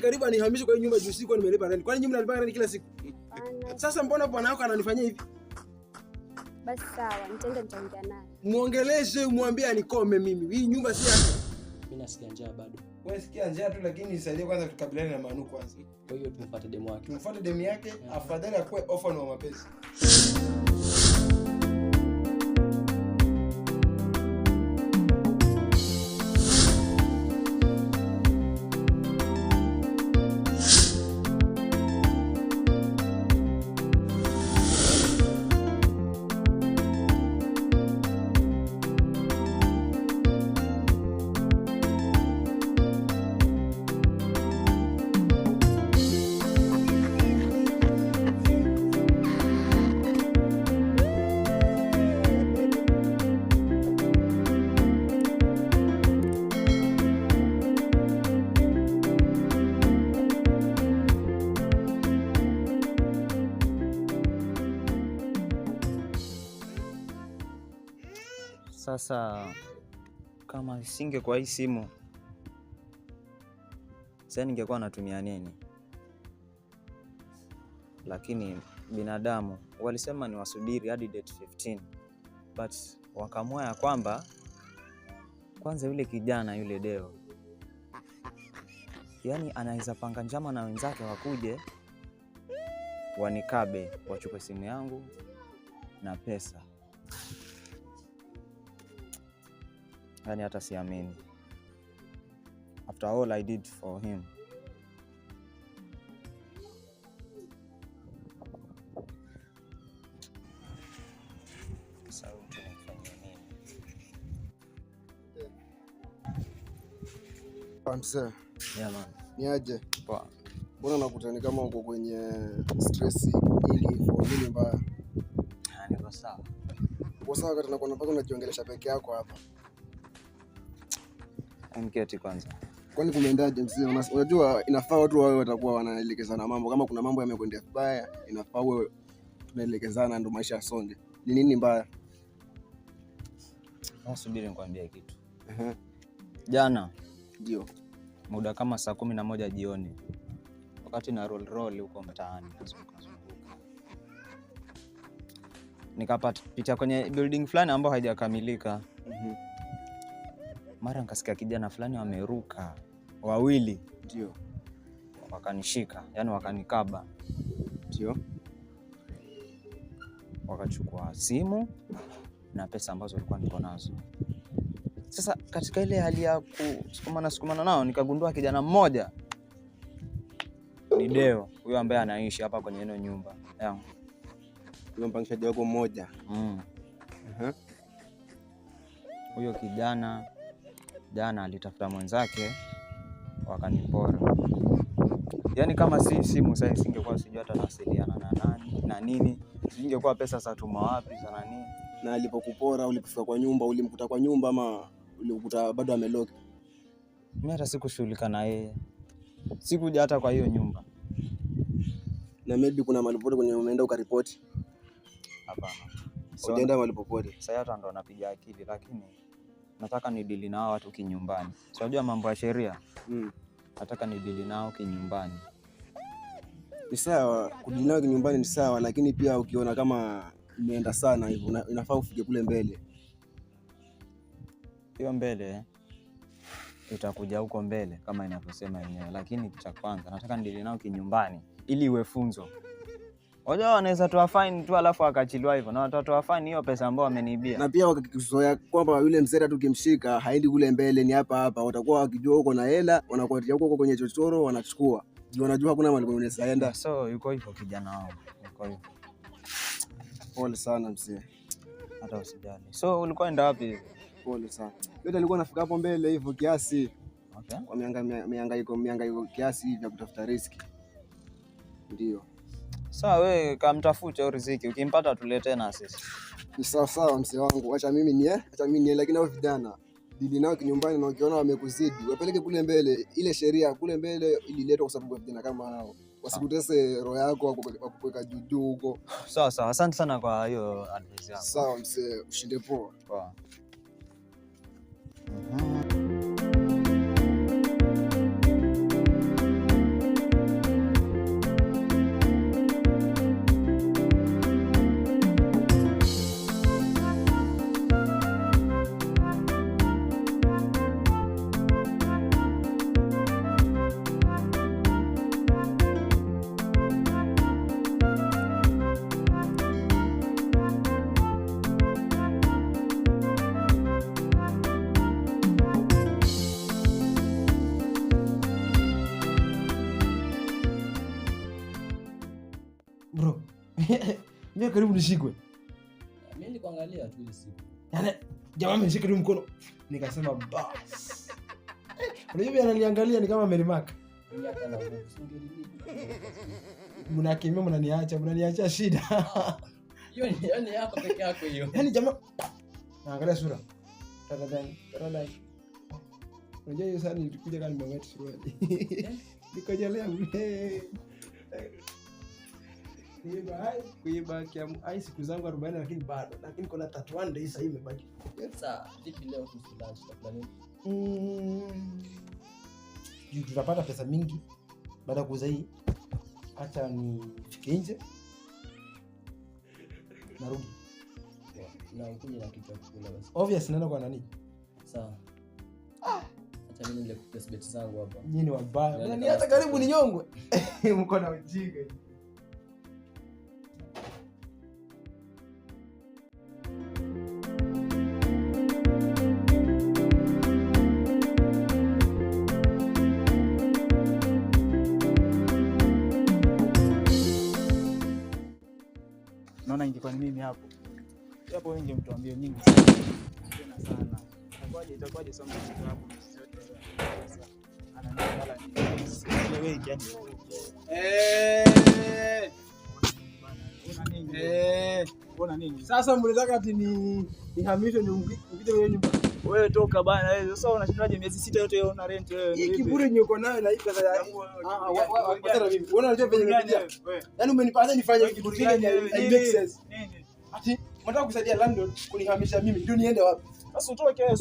karibu anihamishe kwa nyumba juu siku nimelipa rent. Kwani nyinyi mnalipa rent kila siku? Sasa mbona bwana wako ananifanyia hivi? Basi sawa, nitaongea naye. Muongeleshe, umwambie anikome mimi. Hii nyumba si yake. Mimi nasikia njaa bado. Wewe sikia njaa tu, lakini nisaidie kwanza tukabiliane na Manu kwanza. Kwa hiyo tumfuate demu yake. Tumfuate demu yake, afadhali akue orphan wa mapenzi. Sasa kama singekuwa hii simu, sasa ningekuwa natumia nini? Lakini binadamu walisema ni wasubiri hadi date 15, but wakaamua ya kwamba kwanza yule kijana yule Deo, yani anaweza panga njama na wenzake wakuje wanikabe, wachukue simu yangu na pesa. Yani hata siamini. After all I did for him. Sasa tunafanya nini? Amsa. Yeah man. Ni aje? Poa. Mbona nakutani kama uko kwenye stress ili for nini mbaya? Niko sawa. Kwa sababu wakati nakuwa mpaka unajiongelesha peke yako hapa. Mketi kwanza. Kwani kumeendaje mzee? Unajua inafaa watu wao watakuwa wanaelekezana mambo. Kama kuna mambo yamekwenda vibaya, inafaa wewe tunaelekezana ndio maisha yasonge. Ni nini mbaya? Subiri nikwambie kitu. Jana ndio muda kama saa 11 jioni, wakati na roll huko mtaani kuzunguka, nikapata picha kwenye building fulani ambayo haijakamilika. Mara nikasikia kijana fulani wameruka wawili, ndio wakanishika, yani wakanikaba, ndio wakachukua simu na pesa ambazo walikuwa niko nazo. Sasa katika ile hali ya kusukumana nao, nikagundua kijana mmoja ni Deo, huyo ambaye anaishi hapa kwenye hiyo nyumba yangu. Yule mpangishaji wako mmoja. Huyo kijana jana alitafuta mwenzake wakanipora. Yaani kama si simu sasa singekuwa sijui hata nawasiliana na nani na nini. Singekuwa pesa za tuma wapi sana nini. Na alipokupora ulipofika kwa nyumba, ulimkuta kwa nyumba ama ulikuta bado amelock? Mimi hata sikushughulika na yeye. Sikuja hata kwa hiyo nyumba. Na maybe kuna mahali popote kwenye umeenda ukaripoti? Hapana. Unaenda mahali popote. Sasa hata ndo napiga akili, lakini nataka ni dili nao watu kinyumbani. So unajua mambo ya sheria. Nataka ni dili nao kinyumbani. Ni sawa, kudili nao kinyumbani ni sawa, lakini pia ukiona kama imeenda sana hivyo inafaa ufike kule mbele. Hiyo mbele itakuja huko mbele kama inavyosema yenyewe, lakini cha kwanza nataka ndili nao kinyumbani ili iwe funzo. Wajua wanaweza toa fine tu alafu akachiliwa hivyo, na watatoa fine hiyo pesa ambayo wameniibia. Na pia wakizoea kwamba yule mzee tu kimshika haendi kule mbele, ni hapa watakuwa wakijua uko na hela, wanakuatia huko kwenye chochoro wanachukua. Ndio wanajua hakuna mahali unaweza enda. So yuko hivyo kijana wao. Yuko hivyo. Pole sana mzee. Hata usijali. So ulikuwa enda wapi? Pole sana. Yote alikuwa anafika hapo mbele hivyo kiasi. Okay. Kwa mihangaiko kiasi hivi ya kutafuta riziki. Ndio. Sawa, wewe kamtafute riziki, ukimpata tulete na sisi. Ni sawa mzee wangu. Acha mimi nie, lakini hao vijana dili nao kinyumbani, na ukiona wamekuzidi wapeleke kule mbele. Ile sheria kule mbele ililetwa kwa sababu ya vijana kama hao. Wasikutese roho yako wakuweka juu huko. Sawa, asante sana kwa hiyo advice yako. Sawa mzee, ushinde poa. Poa. Mimi karibu nishikwe. Mimi nikuangalia tu ile siku. Yaani jamaa amenishika tu mkono. Nikasema bas. Unajua ananiangalia ni kama amerimaka. Mimi hata na nguvu singelini. Mnakimia mnaniacha shida. Hiyo ni yani yako peke yako hiyo. Yaani jamaa naangalia sura. Tadadai. Unajua hiyo sana nilikuja kama nimewet suruali. Nikojelea mbe. Kuiba kiamu siku zangu 40 lakini bado. Lakini kuna 31 days sasa imebaki. Sasa vipi leo kusulunch na nini? Tutapata pesa mingi baada ya kuuza hii. Acha nifike nje. Narudi. Na ukuje na kitu cha kula basi. Obvious nenda kwa nani? Sawa. Acha mimi nile kuplace bet zangu hapa. Nyinyi ni wabaya. Ni hata karibu ni nyongwe. Mko na ujinga. Naona ingekuwa ni mimi hapo. Hapo wengi mtuambie nyingi sana. Sana. Itakuwaje somo hapo ananiala ni wewe yani. Mbona nini? Sasa mnataka ati nihamishwe ni ungije wewe nyumba. Wewe toka bana wewe. Sasa unashindaje miezi 6 yote una rent wewe? Hii kiburi nyuko nayo na hii pesa ya wacha mimi. Unaona unajua venye nimepitia. Yaani umenipata nifanye kitu kile ni make sense. Nini? Ati unataka kusaidia landlord kunihamisha mimi ndio niende wapi? Sasa utoke wewe.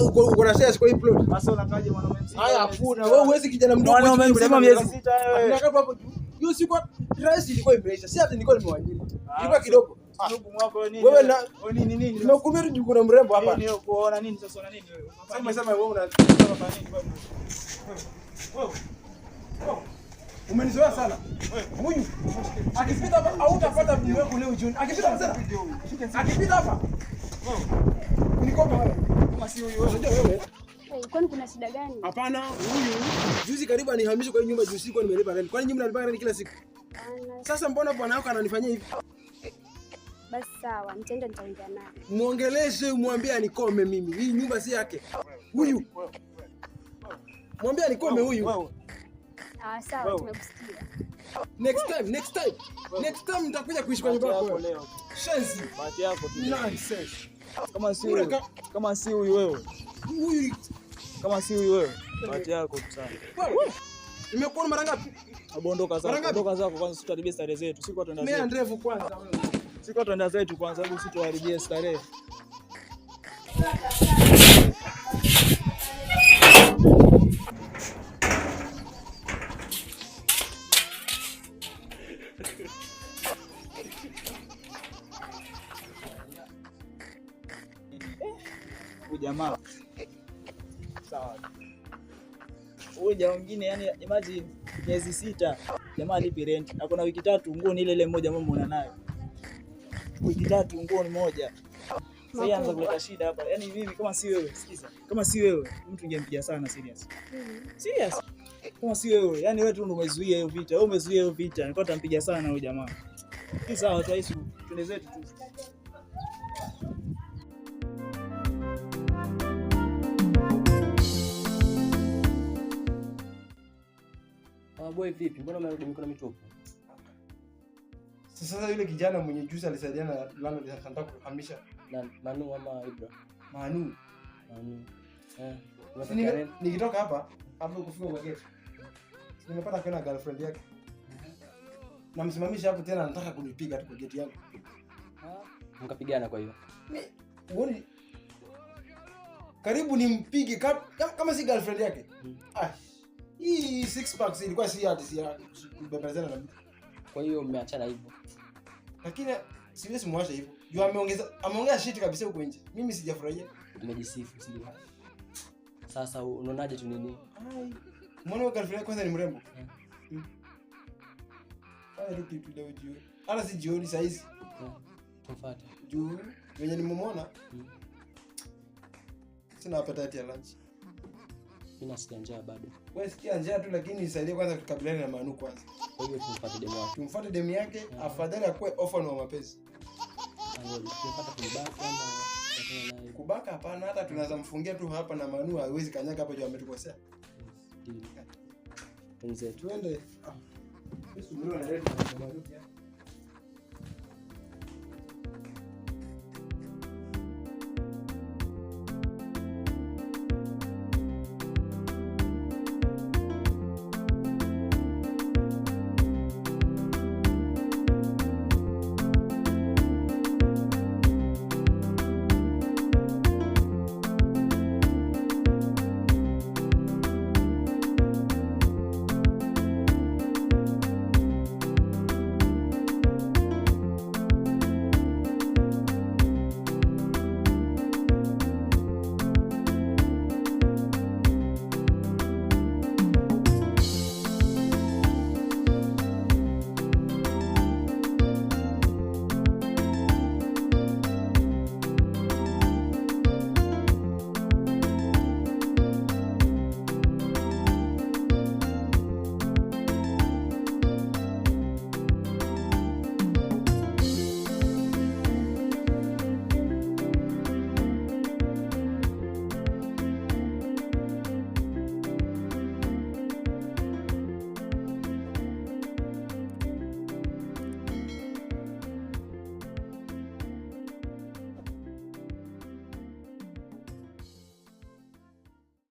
Uko na shares kwa hii plot. Sasa unakaje mwanaume mzima? Haya hakuna. Wewe huwezi kijana mdogo mwanaume mzima miezi 6 wewe. Tunaka hapo juu. Hiyo siku price ilikuwa imeisha. Si hata nilikuwa nimewajiri. Ilikuwa kidogo. Ndugu mwako nini? Wewe na nini? Nimekuambia tu kuna mrembo hapa. Nini kuona nini sasa una nini wewe? Sasa umesema wewe una Unafanya nini wewe? Wewe. Umenizoea sana. Huyu akipita hapa hautapata video yako leo jioni. Akipita hapa sana. Akipita hapa. Nikopa hapa. Kama si huyu wewe. Unajua wewe? Kwani kuna shida gani? Hapana, huyu juzi karibu anihamishwe kwa hii nyumba juzi kwa nimelipa rent. Kwani nyinyi mnalipa rent kila siku? Sasa mbona bwana wako ananifanyia hivi? Basi sawa, nitaongea naye. Muongeleshe umwambie anikome mimi. Hii nyumba si yake. Huyu. Mwambie anikome huyu. Sawa, tumekusikia. Next time nitakuja kuishi kwa nyumba yako leo. Shenzi. Bahati yako tu. Nonsense. Kama si huyu wewe. Huyu. Kama si huyu wewe. Bahati yako tu sana. Wewe. Nimekuona mara ngapi? Abondoka zako kwanza tutaribia starehe zetu. Siko tuenda zetu. Mimi ndevu kwanza wewe. Siko tuenda zetu kwanza ili usituharibie starehe. Jamaa sawa, huyu jamaa mwingine yani imagine miezi 6 jamaa alipi rent na kuna wiki 3 nguo ni ile moja mama una nayo, wiki 3 nguo ni moja. Sasa anza kuleta shida hapa. Yani mimi kama si wewe, sikiza, kama si wewe mtu ingempiga sana serious. Kama si wewe yani wewe tu ndio umezuia hiyo vita, wewe umezuia hiyo vita, nilikuwa nitampiga sana huyo jamaa. Si sawa, tuishi twende zetu tu. Boy vipi? Mbona umerudi mikono mitupu? Sasa yule kijana mwenye juzi alisaidiana na landlord akataka kuhamisha. Manu ama Ibra? Manu. Nikitoka hapa kufika kwa gate. Nimepata kuna girlfriend yake. Namsimamisha hapo tena anataka kunipiga tu kwa gate yangu. Mkapigana kwa hiyo. Uone karibu nimpige kama si girlfriend yake. Hii 6 packs ilikuwa si hadi si kubebezana na mtu. Kwa hiyo mmeachana hivyo. Lakini siwezi muacha hivyo. Juu ameongea shit kabisa huko nje. Mimi sijafurahia. Umejisifu sio? Sasa unaonaje tu nini? Mbona girlfriend kwanza ni mrembo? Haya kitu leo jioni. Hata si jioni saa hizi. Tumfuate. Juu wenye nimemwona. Sina appetite ya lunch. Mimi nasikia njaa bado. Wewe sikia njaa tu, lakini nisaidie kwanza tukabiliane na Manu kwanza. Kwa hiyo tumfuate demu wake. Tumfuate demu yake, afadhali akuwe orphan wa mapenzi. Tumfuate kubaka ama kufanya naye. Kubaka hapana, hata tunaweza mfungia tu hapa na Manu hawezi kanyaga hapa juu ametukosea. Ndio. Twende. Twende. Yesu ndio analeta Manu pia.